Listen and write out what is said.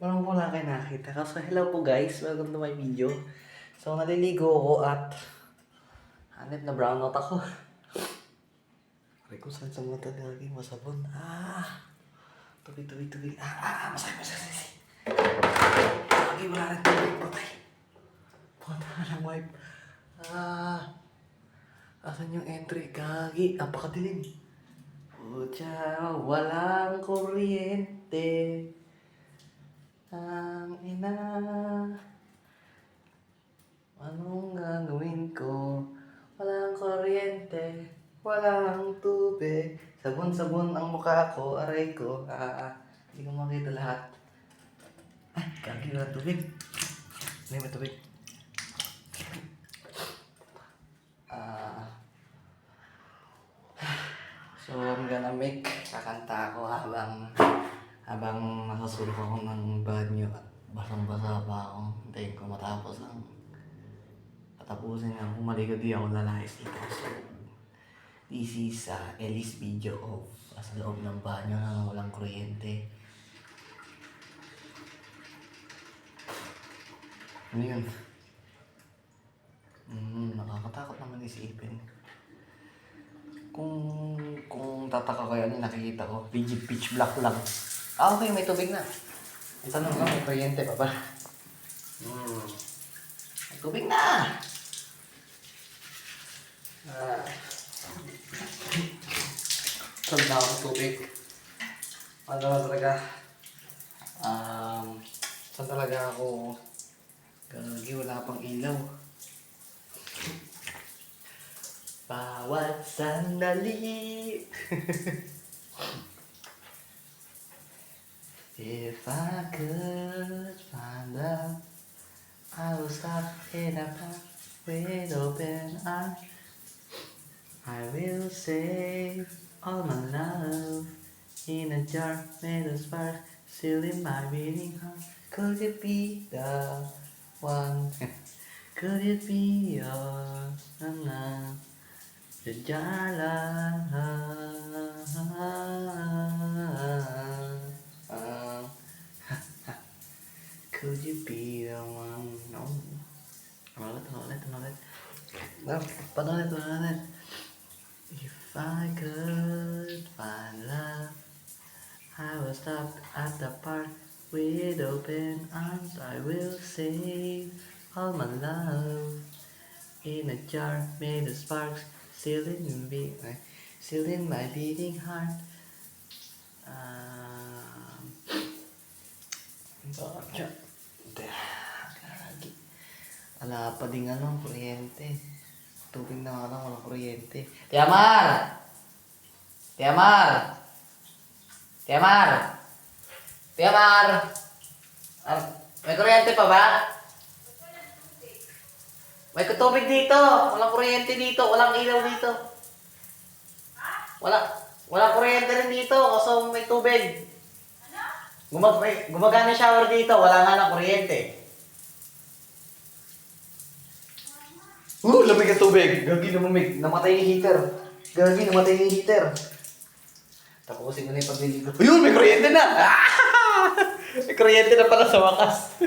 Parang wala kayo nakita. So, hello po guys. Welcome to my video. So, naliligo ako at hanip na brown out ako. Aray ko, saan sa mata lagi masabon. Tubig. Masakit. Lagi wala rin tubig. Punta ka ng wipe. Asan yung entry? Gagi. Napakadilim. Pucha, walang kuryente. Ang ina. Anong gagawin ko? Walang kuryente. Walang tubig. Sabon-sabon ang mukha ko. Aray ko. Hindi ko makita lahat. Ay, gagi na tubig. May tubig. So, I'm gonna make kakanta ako habang nakasulok ako ng banyo at basang-basa pa ako. Hintayin ko matapos ang katapusin nga. Kung mali ko di ako lalayas dito. So, this is Ellie's video of sa loob ng banyo na walang kuryente. Ano yun? Nakakatakot naman isipin. Kung tataka kayo, ano nakikita ko? Pitch black lang. Okay, may tubig na. Ang tanong ko, may kuryente pa ba? May tubig na! Solve na ako ng tubig. Ano talaga? Saan talaga ako? Gagi, wala pang ilaw. Bawat sandali. If I could find love, I will stop in a path with open arms. I will save all my love in a jar made of sparks, still in my beating heart. Could it be the one? Could it be your love? The jala. Could you be the one? No. Ulit. If I could find love, I will stop at the park with open arms. I will save all my love in a jar made of sparks, still in my beating heart. Wala pa din kuryente. Tubig na nga lang, walang kuryente. Tiamar! May kuryente pa ba? May tubig dito. Walang kuryente dito. Walang ilaw dito. Walang kuryente rin dito. Kaso may tubig. Gumagana yung shower dito. Wala nga ng kuryente. Lamig ang tubig. Gagi lumamig. Namatay yung heater. Tapusin ko na yung pagliligo. Ayun! May kuryente na! May kuryente na pala sa wakas.